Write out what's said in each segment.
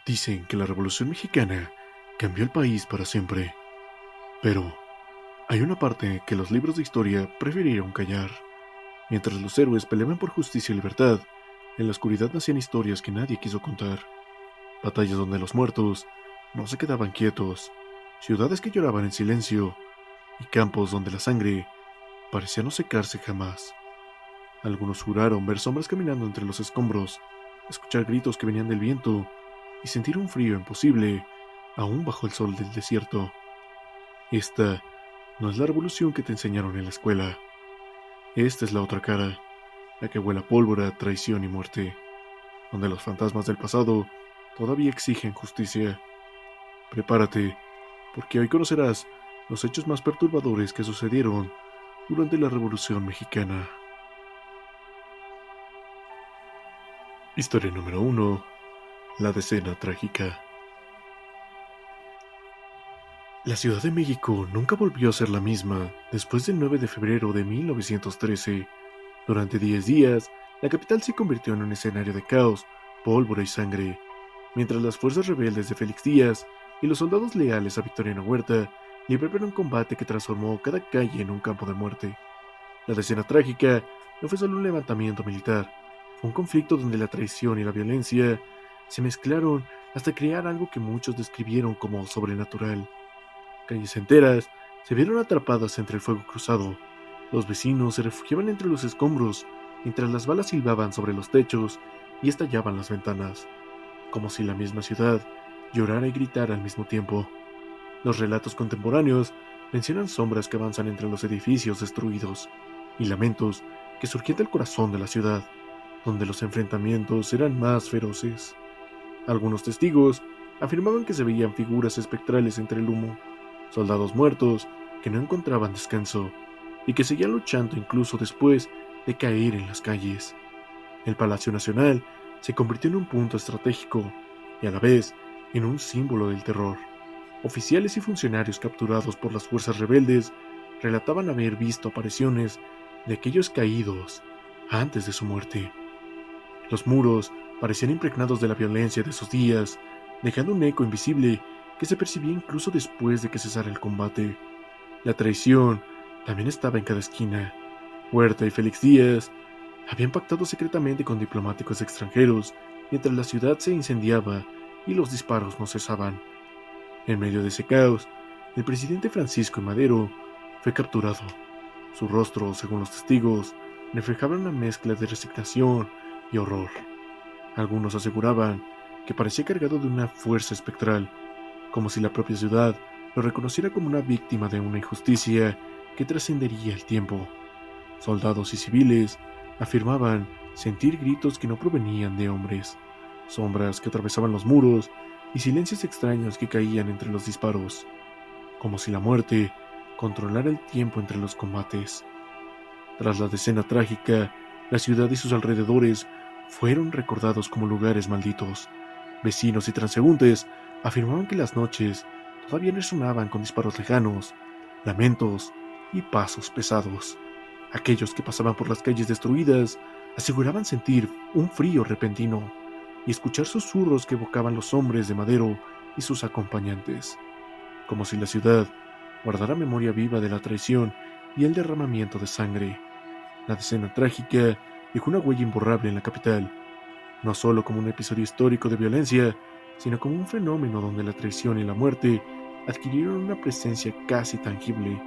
Dicen que la Revolución Mexicana cambió el país para siempre, pero hay una parte que los libros de historia prefirieron callar. Mientras los héroes peleaban por justicia y libertad, en la oscuridad nacían historias que nadie quiso contar. Batallas donde los muertos no se quedaban quietos, ciudades que lloraban en silencio y campos donde la sangre parecía no secarse jamás. Algunos juraron ver sombras caminando entre los escombros, escuchar gritos que venían del viento y sentir un frío imposible aún bajo el sol del desierto. Esta no es la revolución que te enseñaron en la escuela. Esta es la otra cara, la que huele a pólvora, traición y muerte, donde los fantasmas del pasado todavía exigen justicia. Prepárate, porque hoy conocerás los hechos más perturbadores que sucedieron durante la Revolución Mexicana. Historia número 1. La decena trágica. La Ciudad de México nunca volvió a ser la misma después del 9 de febrero de 1913. Durante 10 días, la capital se convirtió en un escenario de caos, pólvora y sangre, mientras las fuerzas rebeldes de Félix Díaz y los soldados leales a Victoriano Huerta libraron un combate que transformó cada calle en un campo de muerte. La decena trágica no fue solo un levantamiento militar, fue un conflicto donde la traición y la violencia se mezclaron hasta crear algo que muchos describieron como sobrenatural. Calles enteras se vieron atrapadas entre el fuego cruzado. Los vecinos se refugiaban entre los escombros, mientras las balas silbaban sobre los techos y estallaban las ventanas, como si la misma ciudad llorara y gritara al mismo tiempo. Los relatos contemporáneos mencionan sombras que avanzan entre los edificios destruidos y lamentos que surgían del corazón de la ciudad, donde los enfrentamientos eran más feroces. Algunos testigos afirmaban que se veían figuras espectrales entre el humo, soldados muertos que no encontraban descanso y que seguían luchando incluso después de caer en las calles. El Palacio Nacional se convirtió en un punto estratégico y a la vez en un símbolo del terror. Oficiales y funcionarios capturados por las fuerzas rebeldes relataban haber visto apariciones de aquellos caídos antes de su muerte. Los muros parecían impregnados de la violencia de esos días, dejando un eco invisible que se percibía incluso después de que cesara el combate. La traición también estaba en cada esquina. Huerta y Félix Díaz habían pactado secretamente con diplomáticos extranjeros mientras la ciudad se incendiaba y los disparos no cesaban. En medio de ese caos, el presidente Francisco I. Madero fue capturado. Su rostro, según los testigos, reflejaba una mezcla de resignación y horror. Algunos aseguraban que parecía cargado de una fuerza espectral, como si la propia ciudad lo reconociera como una víctima de una injusticia que trascendería el tiempo. Soldados y civiles afirmaban sentir gritos que no provenían de hombres, sombras que atravesaban los muros y silencios extraños que caían entre los disparos, como si la muerte controlara el tiempo entre los combates. Tras la decena trágica, la ciudad y sus alrededores fueron recordados como lugares malditos. Vecinos y transeúntes afirmaban que las noches todavía resonaban con disparos lejanos, lamentos y pasos pesados. Aquellos que pasaban por las calles destruidas aseguraban sentir un frío repentino y escuchar susurros que evocaban los hombres de Madero y sus acompañantes, como si la ciudad guardara memoria viva de la traición y el derramamiento de sangre. La decena trágica dejó una huella imborrable en la capital, no solo como un episodio histórico de violencia, sino como un fenómeno donde la traición y la muerte adquirieron una presencia casi tangible.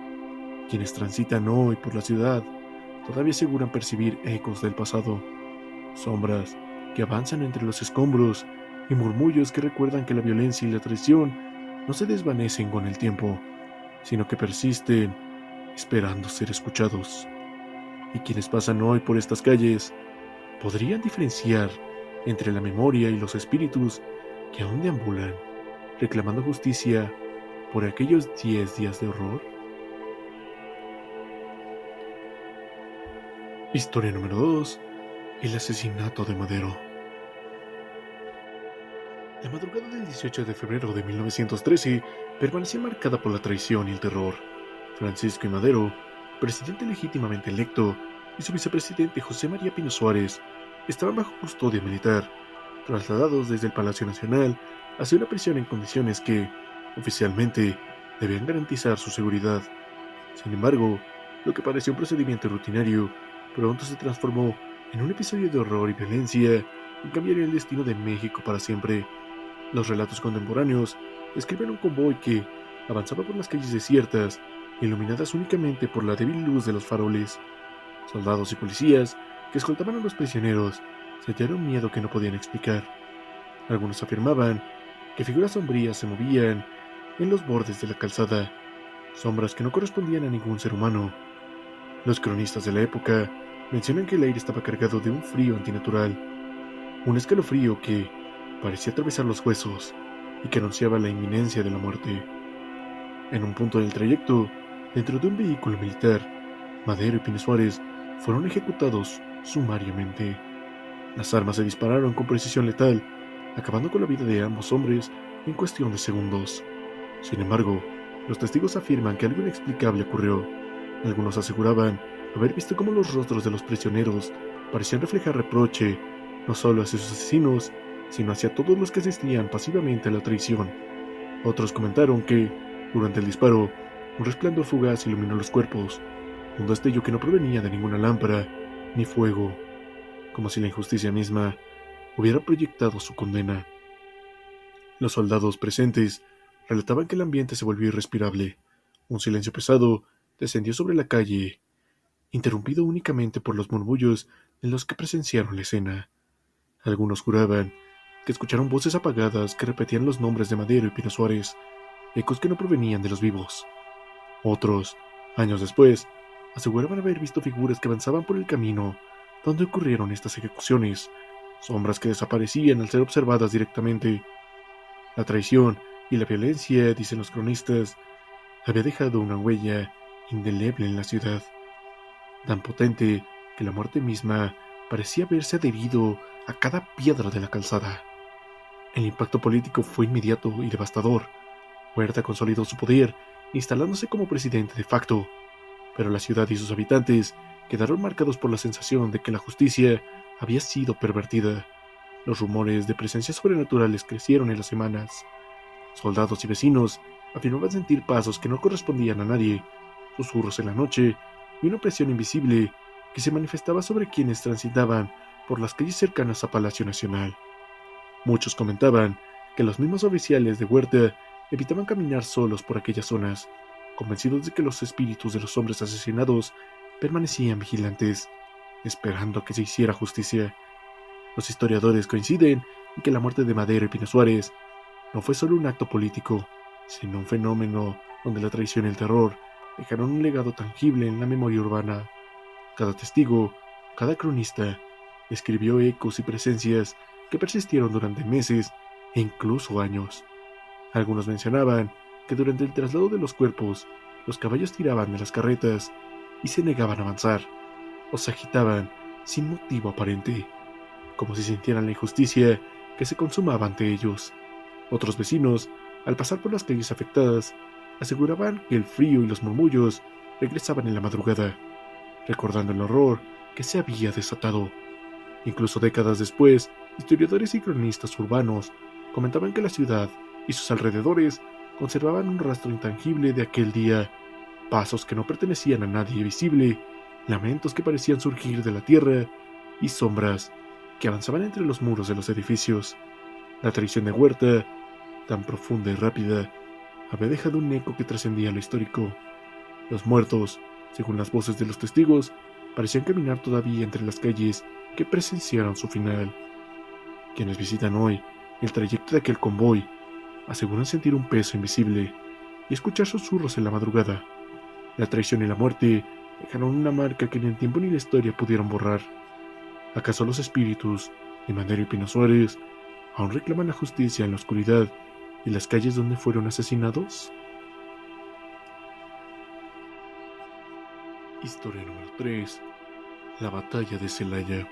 Quienes transitan hoy por la ciudad todavía aseguran percibir ecos del pasado, sombras que avanzan entre los escombros y murmullos que recuerdan que la violencia y la traición no se desvanecen con el tiempo, sino que persisten esperando ser escuchados. Y quienes pasan hoy por estas calles podrían diferenciar entre la memoria y los espíritus que aún deambulan, reclamando justicia por aquellos 10 días de horror. Historia número 2. El asesinato de Madero. La madrugada del 18 de febrero de 1913 permanecía marcada por la traición y el terror. Francisco I. Madero, presidente legítimamente electo, y su vicepresidente José María Pino Suárez estaban bajo custodia militar. trasladados desde el Palacio Nacional hacia una prisión en condiciones que, oficialmente, debían garantizar su seguridad. Sin embargo, lo que parecía un procedimiento rutinario pronto se transformó en un episodio de horror y violencia y cambiaría el destino de México para siempre. Los relatos contemporáneos describen un convoy que avanzaba por las calles desiertas, iluminadas únicamente por la débil luz de los faroles. Soldados y policías que escoltaban a los prisioneros sentían un miedo que no podían explicar. Algunos afirmaban que figuras sombrías se movían en los bordes de la calzada, sombras que no correspondían a ningún ser humano. Los cronistas de la época mencionan que el aire estaba cargado de un frío antinatural, un escalofrío que parecía atravesar los huesos y que anunciaba la inminencia de la muerte. En un punto del trayecto, dentro de un vehículo militar, Madero y Pino Suárez fueron ejecutados sumariamente. Las armas se dispararon con precisión letal, acabando con la vida de ambos hombres en cuestión de segundos. Sin embargo, los testigos afirman que algo inexplicable ocurrió. Algunos aseguraban haber visto cómo los rostros de los prisioneros parecían reflejar reproche, no solo hacia sus asesinos, sino hacia todos los que asistían pasivamente a la traición. Otros comentaron que, durante el disparo, un resplandor fugaz iluminó los cuerpos, un destello que no provenía de ninguna lámpara ni fuego, como si la injusticia misma hubiera proyectado su condena. Los soldados presentes relataban que el ambiente se volvió irrespirable. Un silencio pesado descendió sobre la calle, interrumpido únicamente por los murmullos de los que presenciaron la escena. Algunos juraban que escucharon voces apagadas que repetían los nombres de Madero y Pino Suárez, ecos que no provenían de los vivos. Otros, años después, aseguraban haber visto figuras que avanzaban por el camino donde ocurrieron estas ejecuciones, sombras que desaparecían al ser observadas directamente. La traición y la violencia, dicen los cronistas, había dejado una huella indeleble en la ciudad, tan potente que la muerte misma parecía haberse adherido a cada piedra de la calzada. El impacto político fue inmediato y devastador. Huerta consolidó su poder, instalándose como presidente de facto, pero la ciudad y sus habitantes quedaron marcados por la sensación de que la justicia había sido pervertida. Los rumores de presencias sobrenaturales crecieron en las semanas. Soldados y vecinos afirmaban sentir pasos que no correspondían a nadie, susurros en la noche y una presión invisible que se manifestaba sobre quienes transitaban por las calles cercanas a Palacio Nacional. Muchos comentaban que los mismos oficiales de Huerta evitaban caminar solos por aquellas zonas, convencidos de que los espíritus de los hombres asesinados permanecían vigilantes, esperando a que se hiciera justicia. Los historiadores coinciden en que la muerte de Madero y Pino Suárez no fue solo un acto político, sino un fenómeno donde la traición y el terror dejaron un legado tangible en la memoria urbana. Cada testigo, cada cronista, escribió ecos y presencias que persistieron durante meses e incluso años. Algunos mencionaban que durante el traslado de los cuerpos, los caballos tiraban de las carretas y se negaban a avanzar, o se agitaban sin motivo aparente, como si sintieran la injusticia que se consumaba ante ellos. Otros vecinos, al pasar por las calles afectadas, aseguraban que el frío y los murmullos regresaban en la madrugada, recordando el horror que se había desatado. Incluso décadas después, historiadores y cronistas urbanos comentaban que la ciudad y sus alrededores conservaban un rastro intangible de aquel día, pasos que no pertenecían a nadie visible, lamentos que parecían surgir de la tierra y sombras que avanzaban entre los muros de los edificios. La traición de Huerta, tan profunda y rápida, había dejado un eco que trascendía lo histórico. Los muertos, según las voces de los testigos, parecían caminar todavía entre las calles que presenciaron su final. Quienes visitan hoy el trayecto de aquel convoy aseguran sentir un peso invisible y escuchar susurros en la madrugada. La traición y la muerte dejaron una marca que ni el tiempo ni la historia pudieron borrar. ¿Acaso los espíritus de Madero y Pino Suárez aún reclaman la justicia en la oscuridad y las calles donde fueron asesinados? Historia número 3. La batalla de Celaya.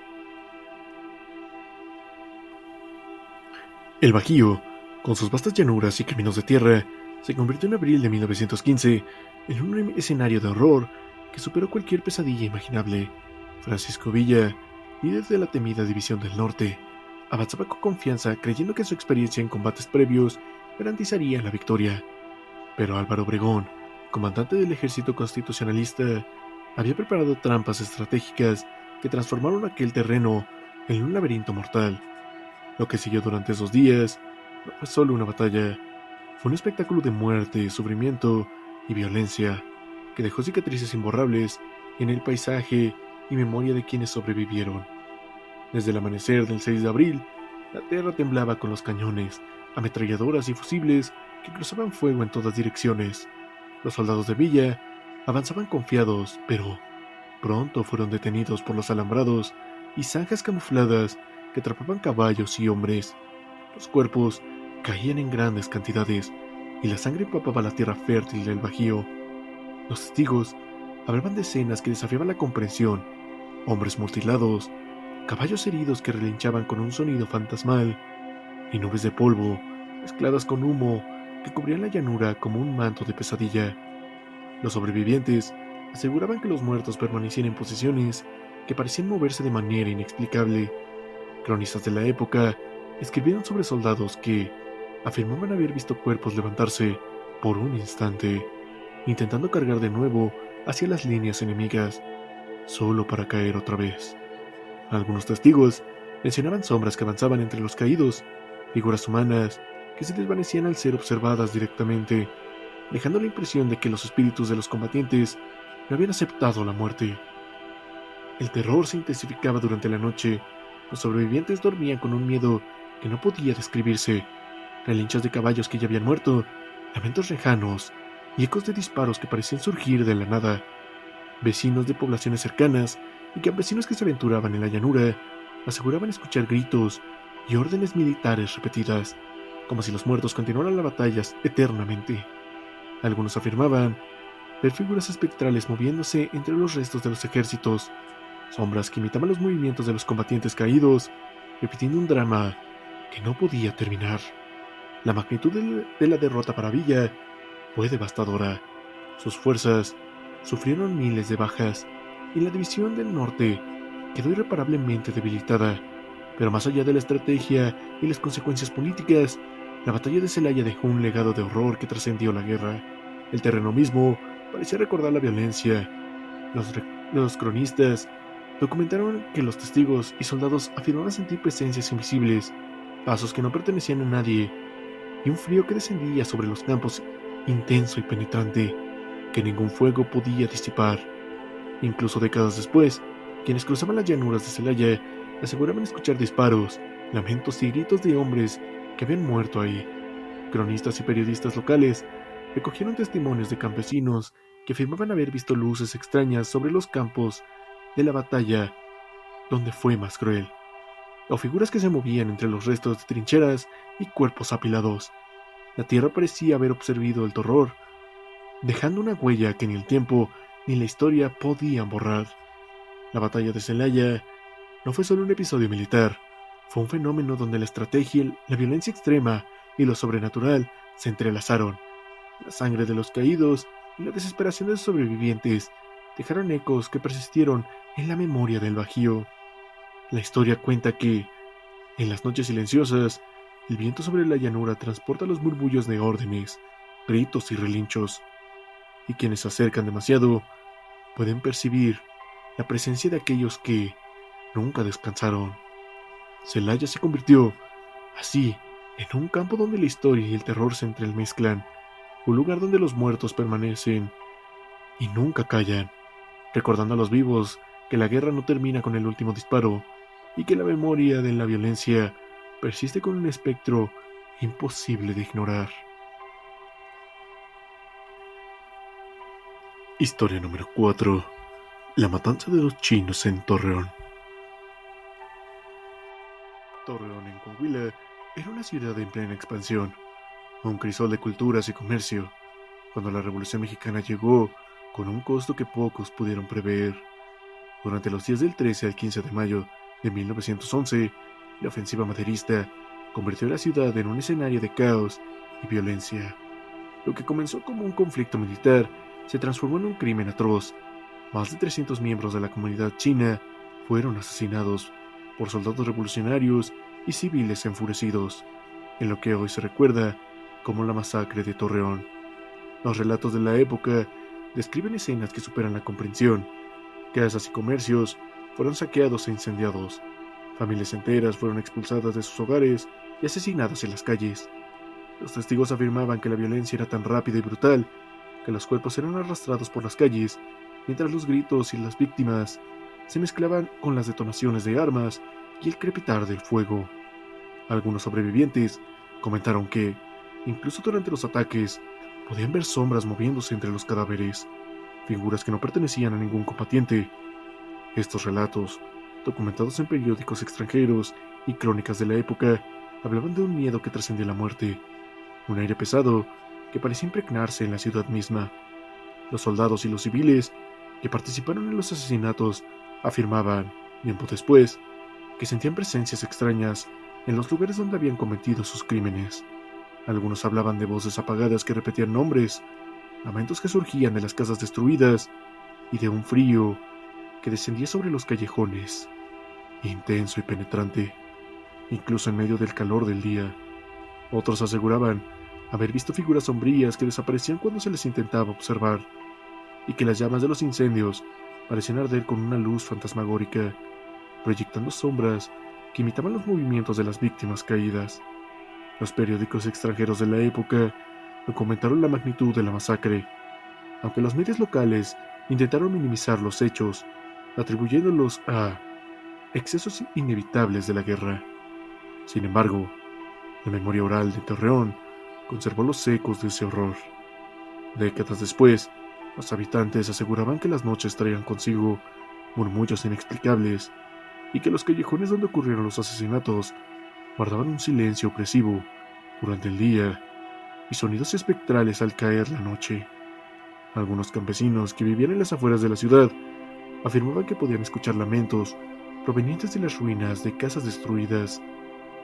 El Bajío, con sus vastas llanuras y caminos de tierra, se convirtió en abril de 1915 en un escenario de horror que superó cualquier pesadilla imaginable. Francisco Villa, líder de la temida División del Norte, avanzaba con confianza, creyendo que su experiencia en combates previos garantizaría la victoria. Pero Álvaro Obregón, comandante del ejército constitucionalista, había preparado trampas estratégicas que transformaron aquel terreno en un laberinto mortal. Lo que siguió durante esos días no fue solo una batalla, fue un espectáculo de muerte, sufrimiento y violencia que dejó cicatrices imborrables en el paisaje y memoria de quienes sobrevivieron. Desde el amanecer del 6 de abril, la tierra temblaba con los cañones, ametralladoras y fusibles que cruzaban fuego en todas direcciones. Los soldados de Villa avanzaban confiados, pero pronto fueron detenidos por los alambrados y zanjas camufladas que atrapaban caballos y hombres. Los cuerpos caían en grandes cantidades y la sangre empapaba la tierra fértil del Bajío. Los testigos hablaban de escenas que desafiaban la comprensión: hombres mutilados, caballos heridos que relinchaban con un sonido fantasmal, y nubes de polvo mezcladas con humo que cubrían la llanura como un manto de pesadilla. Los sobrevivientes aseguraban que los muertos permanecían en posiciones que parecían moverse de manera inexplicable. Cronistas de la época escribieron sobre soldados que afirmaban haber visto cuerpos levantarse por un instante, intentando cargar de nuevo hacia las líneas enemigas, solo para caer otra vez. Algunos testigos mencionaban sombras que avanzaban entre los caídos, figuras humanas que se desvanecían al ser observadas directamente, dejando la impresión de que los espíritus de los combatientes no habían aceptado la muerte. El terror se intensificaba durante la noche. Los sobrevivientes dormían con un miedo que no podía describirse. Relinchos de caballos que ya habían muerto, lamentos lejanos y ecos de disparos que parecían surgir de la nada. Vecinos de poblaciones cercanas y campesinos que se aventuraban en la llanura aseguraban escuchar gritos y órdenes militares repetidas, como si los muertos continuaran las batallas eternamente. Algunos afirmaban ver figuras espectrales moviéndose entre los restos de los ejércitos, sombras que imitaban los movimientos de los combatientes caídos, repitiendo un drama que no podía terminar. La magnitud de la derrota para Villa fue devastadora. Sus fuerzas sufrieron miles de bajas y la división del norte quedó irreparablemente debilitada. Pero más allá de la estrategia y las consecuencias políticas, la batalla de Celaya dejó un legado de horror que trascendió la guerra. El terreno mismo parecía recordar la violencia. Los cronistas documentaron que los testigos y soldados afirmaban sentir presencias invisibles, pasos que no pertenecían a nadie, y un frío que descendía sobre los campos intenso y penetrante, que ningún fuego podía disipar. Incluso décadas después, quienes cruzaban las llanuras de Celaya aseguraban escuchar disparos, lamentos y gritos de hombres que habían muerto ahí. Cronistas y periodistas locales recogieron testimonios de campesinos que afirmaban haber visto luces extrañas sobre los campos de la batalla donde fue más cruel, o figuras que se movían entre los restos de trincheras y cuerpos apilados. La tierra parecía haber absorbido el terror, dejando una huella que ni el tiempo ni la historia podían borrar. La batalla de Celaya no fue solo un episodio militar, fue un fenómeno donde la estrategia, la violencia extrema y lo sobrenatural se entrelazaron. La sangre de los caídos y la desesperación de los sobrevivientes dejaron ecos que persistieron en la memoria del Bajío. La historia cuenta que, en las noches silenciosas, el viento sobre la llanura transporta los murmullos de órdenes, gritos y relinchos, y quienes se acercan demasiado pueden percibir la presencia de aquellos que nunca descansaron. Celaya se convirtió, así, en un campo donde la historia y el terror se entremezclan, un lugar donde los muertos permanecen y nunca callan, recordando a los vivos que la guerra no termina con el último disparo y que la memoria de la violencia persiste con un espectro imposible de ignorar. Historia número 4. La matanza de los chinos en Torreón. Torreón, en Coahuila, era una ciudad en plena expansión, un crisol de culturas y comercio, cuando la Revolución Mexicana llegó con un costo que pocos pudieron prever. Durante los días del 13 al 15 de mayo de 1911, la ofensiva maderista convirtió a la ciudad en un escenario de caos y violencia. Lo que comenzó como un conflicto militar se transformó en un crimen atroz. Más de 300 miembros de la comunidad china fueron asesinados por soldados revolucionarios y civiles enfurecidos, en lo que hoy se recuerda como la masacre de Torreón. Los relatos de la época describen escenas que superan la comprensión. Casas y comercios fueron saqueados e incendiados. Familias enteras fueron expulsadas de sus hogares y asesinadas en las calles. Los testigos afirmaban que la violencia era tan rápida y brutal que los cuerpos eran arrastrados por las calles, mientras los gritos y las víctimas se mezclaban con las detonaciones de armas y el crepitar del fuego. Algunos sobrevivientes comentaron que, incluso durante los ataques, podían ver sombras moviéndose entre los cadáveres, figuras que no pertenecían a ningún combatiente. Estos relatos, documentados en periódicos extranjeros y crónicas de la época, hablaban de un miedo que trascendía la muerte, un aire pesado que parecía impregnarse en la ciudad misma. Los soldados y los civiles que participaron en los asesinatos afirmaban, tiempo después, que sentían presencias extrañas en los lugares donde habían cometido sus crímenes. Algunos hablaban de voces apagadas que repetían nombres, lamentos que surgían de las casas destruidas y de un frío que descendía sobre los callejones, intenso y penetrante, incluso en medio del calor del día. Otros aseguraban haber visto figuras sombrías que desaparecían cuando se les intentaba observar, y que las llamas de los incendios parecían arder con una luz fantasmagórica, proyectando sombras que imitaban los movimientos de las víctimas caídas. Los periódicos extranjeros de la época documentaron la magnitud de la masacre, aunque los medios locales intentaron minimizar los hechos, atribuyéndolos a excesos inevitables de la guerra. Sin embargo, la memoria oral de Torreón conservó los ecos de ese horror. Décadas después, los habitantes aseguraban que las noches traían consigo murmullos inexplicables y que los callejones donde ocurrieron los asesinatos guardaban un silencio opresivo durante el día y sonidos espectrales al caer la noche. Algunos campesinos que vivían en las afueras de la ciudad afirmaban que podían escuchar lamentos provenientes de las ruinas de casas destruidas,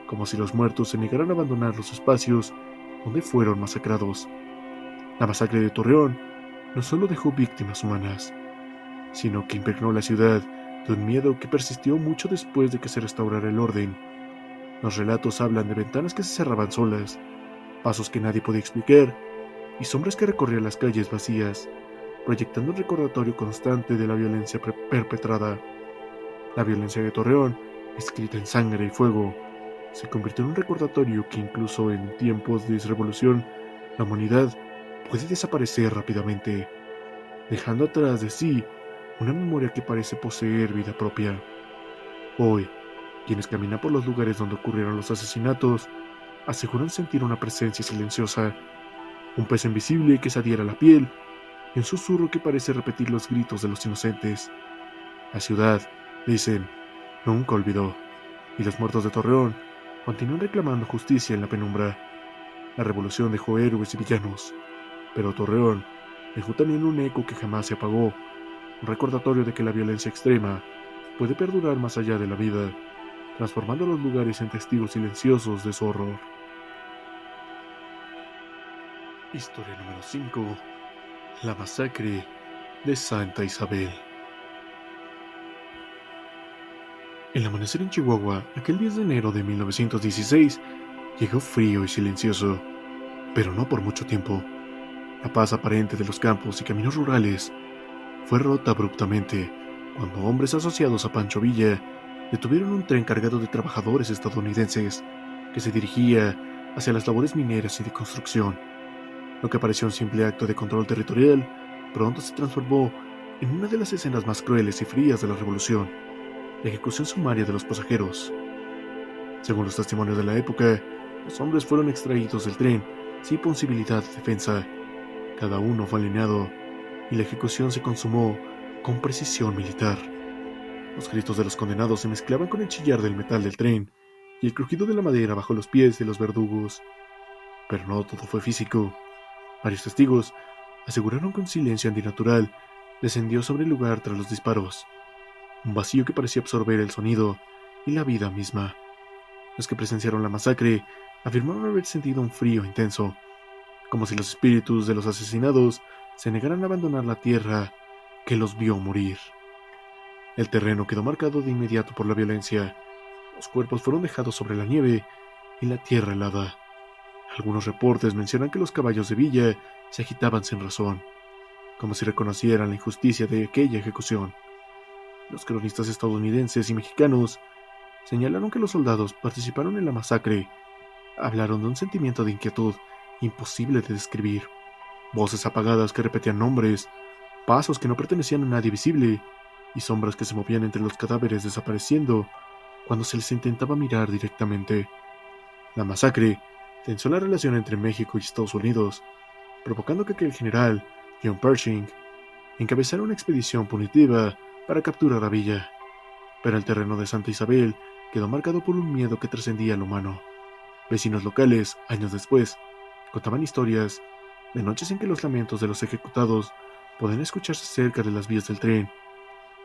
como si los muertos se negaran a abandonar los espacios donde fueron masacrados. La masacre de Torreón no solo dejó víctimas humanas, sino que impregnó la ciudad de un miedo que persistió mucho después de que se restaurara el orden. Los relatos hablan de ventanas que se cerraban solas, pasos que nadie podía explicar, y sombras que recorrían las calles vacías, proyectando un recordatorio constante de la violencia perpetrada. La violencia de Torreón, escrita en sangre y fuego, se convirtió en un recordatorio que incluso en tiempos de revolución, la humanidad puede desaparecer rápidamente, dejando atrás de sí una memoria que parece poseer vida propia. Hoy, quienes caminan por los lugares donde ocurrieron los asesinatos aseguran sentir una presencia silenciosa, un peso invisible que se adhiera a la piel y un susurro que parece repetir los gritos de los inocentes. La ciudad, dicen, nunca olvidó, y los muertos de Torreón continúan reclamando justicia en la penumbra. La revolución dejó héroes y villanos, pero Torreón dejó también un eco que jamás se apagó, un recordatorio de que la violencia extrema puede perdurar más allá de la vida, transformando los lugares en testigos silenciosos de su horror. Historia número 5. La masacre de Santa Isabel. El amanecer en Chihuahua, aquel 10 de enero de 1916, llegó frío y silencioso, pero no por mucho tiempo. La paz aparente de los campos y caminos rurales fue rota abruptamente cuando hombres asociados a Pancho Villa detuvieron un tren cargado de trabajadores estadounidenses que se dirigía hacia las labores mineras y de construcción. Lo que pareció un simple acto de control territorial pronto se transformó en una de las escenas más crueles y frías de la revolución: la ejecución sumaria de los pasajeros. Según los testimonios de la época, los hombres fueron extraídos del tren sin posibilidad de defensa. Cada uno fue alineado y la ejecución se consumó con precisión militar. Los gritos de los condenados se mezclaban con el chillar del metal del tren y el crujido de la madera bajo los pies de los verdugos. Pero no todo fue físico. Varios testigos aseguraron que un silencio antinatural descendió sobre el lugar tras los disparos, un vacío que parecía absorber el sonido y la vida misma. Los que presenciaron la masacre afirmaron haber sentido un frío intenso, como si los espíritus de los asesinados se negaran a abandonar la tierra que los vio morir. El terreno quedó marcado de inmediato por la violencia. Los cuerpos fueron dejados sobre la nieve y la tierra helada. Algunos reportes mencionan que los caballos de Villa se agitaban sin razón, como si reconocieran la injusticia de aquella ejecución. Los cronistas estadounidenses y mexicanos señalaron que los soldados participaron en la masacre. Hablaron de un sentimiento de inquietud imposible de describir. Voces apagadas que repetían nombres, pasos que no pertenecían a nadie visible, y sombras que se movían entre los cadáveres desapareciendo cuando se les intentaba mirar directamente. La masacre tensó la relación entre México y Estados Unidos, provocando que el general John Pershing encabezara una expedición punitiva para capturar a Villa. Pero el terreno de Santa Isabel quedó marcado por un miedo que trascendía lo humano. Vecinos locales, años después, contaban historias de noches en que los lamentos de los ejecutados podían escucharse cerca de las vías del tren,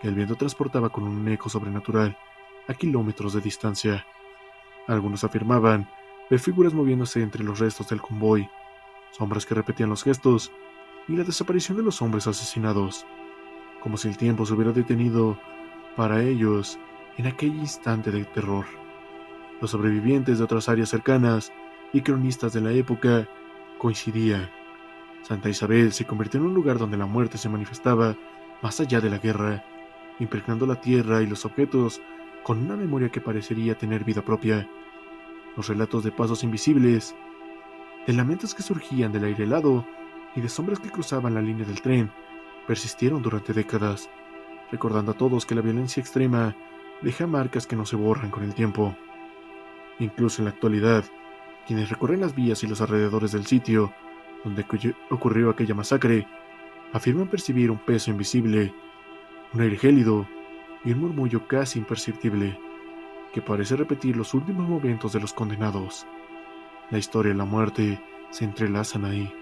que el viento transportaba con un eco sobrenatural a kilómetros de distancia. Algunos afirmaban ver figuras moviéndose entre los restos del convoy, sombras que repetían los gestos y la desaparición de los hombres asesinados, como si el tiempo se hubiera detenido para ellos en aquel instante de terror. Los sobrevivientes de otras áreas cercanas y cronistas de la época coincidían. Santa Isabel se convirtió en un lugar donde la muerte se manifestaba más allá de la guerra, impregnando la tierra y los objetos con una memoria que parecería tener vida propia. Los relatos de pasos invisibles, de lamentos que surgían del aire helado y de sombras que cruzaban la línea del tren, persistieron durante décadas, recordando a todos que la violencia extrema deja marcas que no se borran con el tiempo. Incluso en la actualidad, quienes recorren las vías y los alrededores del sitio donde ocurrió aquella masacre, afirman percibir un peso invisible, un aire gélido y un murmullo casi imperceptible que parece repetir los últimos momentos de los condenados. La historia y la muerte se entrelazan ahí,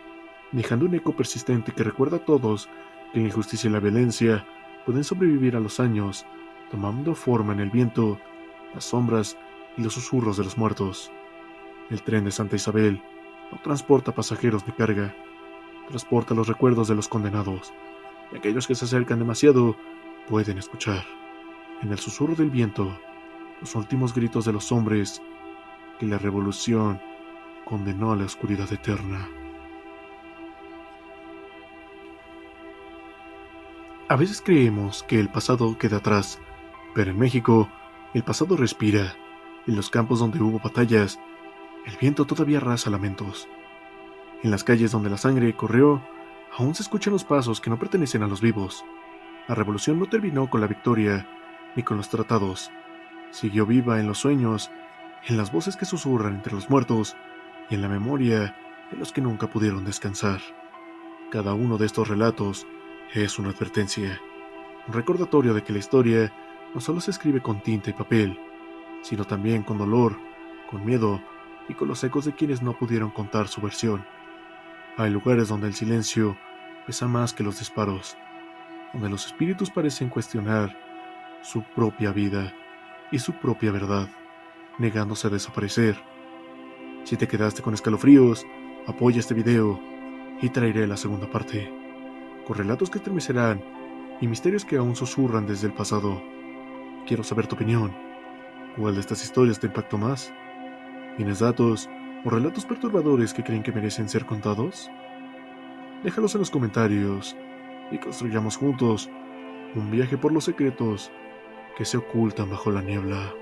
dejando un eco persistente que recuerda a todos que la injusticia y la violencia pueden sobrevivir a los años, tomando forma en el viento, las sombras y los susurros de los muertos. El tren de Santa Isabel no transporta pasajeros ni carga, transporta los recuerdos de los condenados, y aquellos que se acercan demasiado pueden escuchar, en el susurro del viento, los últimos gritos de los hombres que la revolución condenó a la oscuridad eterna. A veces creemos que el pasado queda atrás, pero en México el pasado respira. En los campos donde hubo batallas, el viento todavía arrasa lamentos. En las calles donde la sangre corrió, aún se escuchan los pasos que no pertenecen a los vivos. La revolución no terminó con la victoria ni con los tratados. Siguió viva en los sueños, en las voces que susurran entre los muertos y en la memoria de los que nunca pudieron descansar. Cada uno de estos relatos es una advertencia, un recordatorio de que la historia no solo se escribe con tinta y papel, sino también con dolor, con miedo y con los ecos de quienes no pudieron contar su versión. Hay lugares donde el silencio pesa más que los disparos, donde los espíritus parecen cuestionar su propia vida y su propia verdad, negándose a desaparecer. Si te quedaste con escalofríos, apoya este video y traeré la segunda parte, con relatos que estremecerán y misterios que aún susurran desde el pasado. Quiero saber tu opinión. ¿Cuál de estas historias te impactó más? ¿Tienes datos o relatos perturbadores que creen que merecen ser contados? Déjalos en los comentarios y construyamos juntos un viaje por los secretos que se ocultan bajo la niebla.